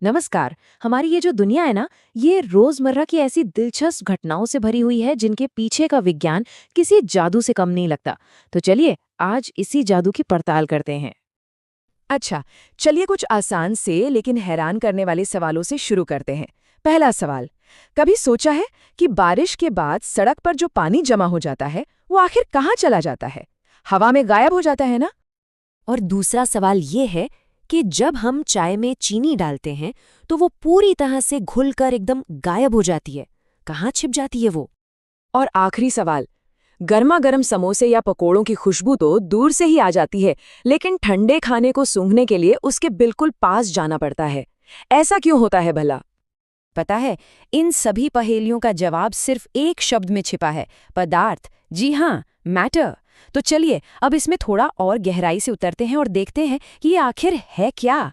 नमस्कार। हमारी ये जो दुनिया है ना, ये रोजमर्रा की ऐसी दिलचस्प घटनाओं से भरी हुई है जिनके पीछे का विज्ञान किसी जादू से कम नहीं लगता। तो चलिए आज इसी जादू की पड़ताल करते हैं। अच्छा, चलिए कुछ आसान से लेकिन हैरान करने वाले सवालों से शुरू करते हैं। पहला सवाल, कभी सोचा है कि बारिश के बाद सड़क पर जो पानी जमा हो जाता है, वो आखिर कहाँ चला जाता है? हवा में गायब हो जाता है ना? और दूसरा सवाल ये है कि जब हम चाय में चीनी डालते हैं तो वो पूरी तरह से घुलकर एकदम गायब हो जाती है। कहाँ छिप जाती है वो? और आखिरी सवाल, गर्मा गर्म समोसे या पकोड़ों की खुशबू तो दूर से ही आ जाती है, लेकिन ठंडे खाने को सूंघने के लिए उसके बिल्कुल पास जाना पड़ता है। ऐसा क्यों होता है भला? पता है, इन सभी पहेलियों का जवाब सिर्फ एक शब्द में छिपा है, पदार्थ। जी हाँ, मैटर। तो चलिए अब इसमें थोड़ा और गहराई से उतरते हैं और देखते हैं कि ये आखिर है क्या।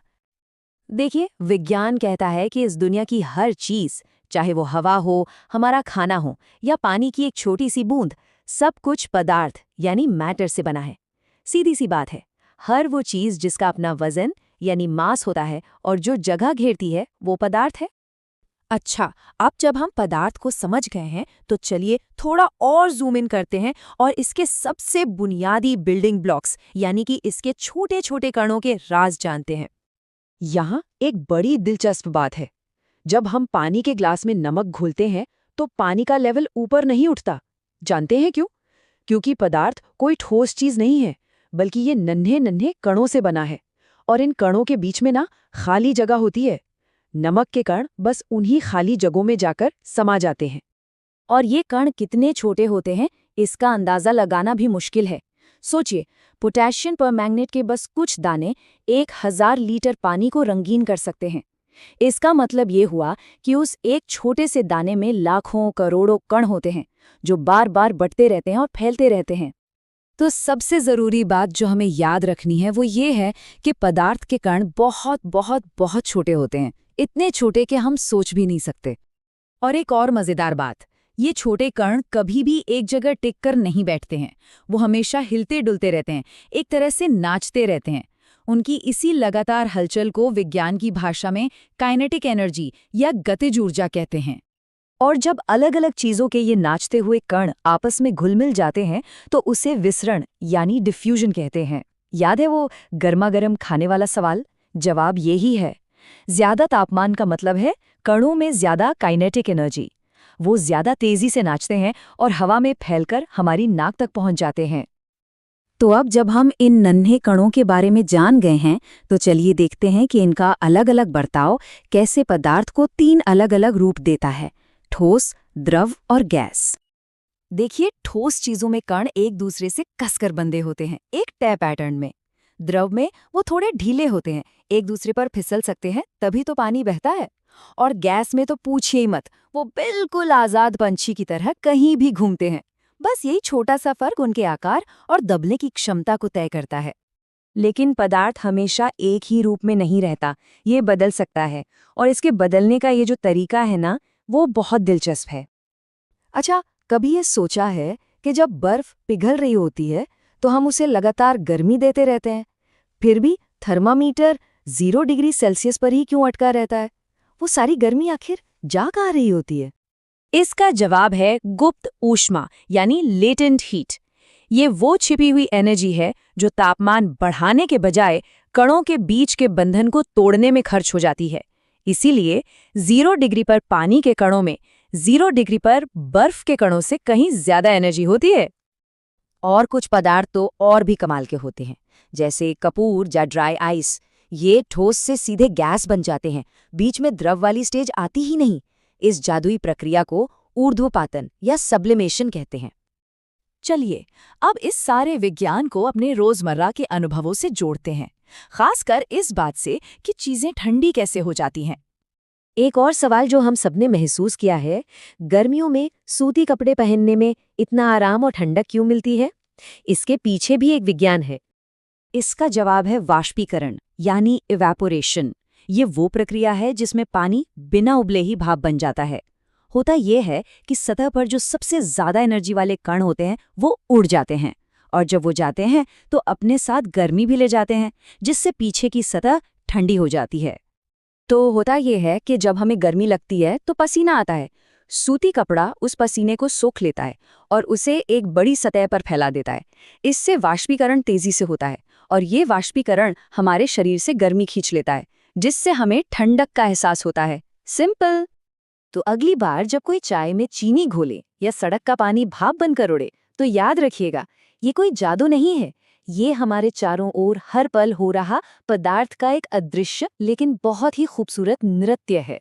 देखिए, विज्ञान कहता है कि इस दुनिया की हर चीज, चाहे वो हवा हो, हमारा खाना हो या पानी की एक छोटी सी बूंद, सब कुछ पदार्थ यानी मैटर से बना है। सीधी सी बात है, हर वो चीज जिसका अपना वजन यानी मास होता है और जो जगह घेरती है वो पदार्थ है। अच्छा, अब जब हम पदार्थ को समझ गए हैं तो चलिए थोड़ा और जूम इन करते हैं और इसके सबसे बुनियादी बिल्डिंग ब्लॉक्स यानी कि इसके छोटे छोटे कणों के राज जानते हैं। यहाँ एक बड़ी दिलचस्प बात है। जब हम पानी के ग्लास में नमक घोलते हैं तो पानी का लेवल ऊपर नहीं उठता। जानते हैं क्यों? क्योंकि पदार्थ कोई ठोस चीज नहीं है, बल्कि ये नन्हे नन्हे कणों से बना है। और इन कणों के बीच में ना खाली जगह होती है। नमक के कण बस उन्हीं खाली जगहों में जाकर समा जाते हैं। और ये कण कितने छोटे होते हैं, इसका अंदाजा लगाना भी मुश्किल है। सोचिए, पोटेशियम परमैंगनेट के बस कुछ दाने 1000 लीटर पानी को रंगीन कर सकते हैं। इसका मतलब ये हुआ कि उस एक छोटे से दाने में लाखों करोड़ों कण होते हैं, जो बार बार बढ़ते रहते हैं और फैलते रहते हैं। तो सबसे जरूरी बात जो हमें याद रखनी है वो ये है कि पदार्थ के कण बहुत बहुत बहुत छोटे होते हैं, इतने छोटे कि हम सोच भी नहीं सकते। और एक और मजेदार बात, ये छोटे कण कभी भी एक जगह टिक कर नहीं बैठते हैं। वो हमेशा हिलते डुलते रहते हैं, एक तरह से नाचते रहते हैं। उनकी इसी लगातार हलचल को विज्ञान की भाषा में काइनेटिक एनर्जी या गतिज ऊर्जा कहते हैं। और जब अलग अलग चीजों के ये नाचते हुए कण आपस में घुल मिल जाते हैं तो उसे विसरण यानी डिफ्यूजन कहते हैं। याद है वो गर्मा गर्म खाने वाला सवाल? जवाब यही है। ज्यादा तापमान का मतलब है कणों में ज्यादा काइनेटिक एनर्जी। वो ज्यादा तेजी से नाचते हैं और हवा में फैलकर हमारी नाक तक पहुंच जाते हैं। तो अब जब हम इन नन्हे कणों के बारे में जान गए हैं तो चलिए देखते हैं कि इनका अलग अलग बर्ताव कैसे पदार्थ को 3 अलग अलग रूप देता है: ठोस, द्रव और गैस। देखिए, ठोस चीजों में कण एक दूसरे से कसकर बंधे होते हैं, एक तय पैटर्न में। द्रव में वो थोड़े ढीले होते हैं, एक दूसरे पर फिसल सकते हैं, तभी तो पानी बहता है। और गैस में तो पूछिए ही मत, वो बिल्कुल आजाद पंछी की तरह कहीं भी घूमते हैं। बस यही छोटा सा फर्क उनके आकार और दबने की क्षमता को तय करता है। लेकिन पदार्थ हमेशा एक ही रूप में नहीं रहता, ये बदल सकता है। और इसके बदलने का ये जो तरीका है ना, वो बहुत दिलचस्प है। अच्छा, कभी ये सोचा है कि जब बर्फ पिघल रही होती है तो हम उसे लगातार गर्मी देते रहते हैं, फिर भी थर्मामीटर 0 डिग्री सेल्सियस पर ही क्यों अटका रहता है? वो सारी गर्मी आखिर जा कहाँ रही होती है? इसका जवाब है गुप्त ऊष्मा यानी लेटेंट हीट। ये वो छिपी हुई एनर्जी है जो तापमान बढ़ाने के बजाय कणों के बीच के बंधन को तोड़ने में खर्च हो जाती है। इसीलिए 0 डिग्री पर पानी के कणों में 0 डिग्री पर बर्फ के कणों से कहीं ज्यादा एनर्जी होती है। और कुछ पदार्थ तो और भी कमाल के होते हैं, जैसे कपूर या ड्राई आइस। ये ठोस से सीधे गैस बन जाते हैं, बीच में द्रव वाली स्टेज आती ही नहीं। इस जादुई प्रक्रिया को ऊर्ध्वपातन या सब्लिमेशन कहते हैं। चलिए अब इस सारे विज्ञान को अपने रोजमर्रा के अनुभवों से जोड़ते हैं, खासकर इस बात से कि चीजें ठंडी कैसे हो जाती हैं। एक और सवाल जो हम सबने महसूस किया है, गर्मियों में सूती कपड़े पहनने में इतना आराम और ठंडक क्यों मिलती है? इसके पीछे भी एक विज्ञान है। इसका जवाब है वाष्पीकरण यानी इवेपोरेशन। ये वो प्रक्रिया है जिसमें पानी बिना उबले ही भाप बन जाता है। होता यह है कि सतह पर जो सबसे ज्यादा एनर्जी वाले कण होते हैं वो उड़ जाते हैं, और जब वो जाते हैं तो अपने साथ गर्मी भी ले जाते हैं, जिससे पीछे की सतह ठंडी हो जाती है। तो होता ये है कि जब हमें गर्मी लगती है तो पसीना आता है। सूती कपड़ा उस पसीने को सोख लेता है और उसे एक बड़ी सतह पर फैला देता है। इससे वाष्पीकरण तेजी से होता है और ये वाष्पीकरण हमारे शरीर से गर्मी खींच लेता है, जिससे हमें ठंडक का एहसास होता है। सिंपल। तो अगली बार जब कोई चाय में चीनी घोले या सड़क का पानी भाप बनकर उड़े, तो याद रखिएगा, ये कोई जादू नहीं है। ये हमारे चारों ओर हर पल हो रहा पदार्थ का एक अदृश्य लेकिन बहुत ही खूबसूरत नृत्य है।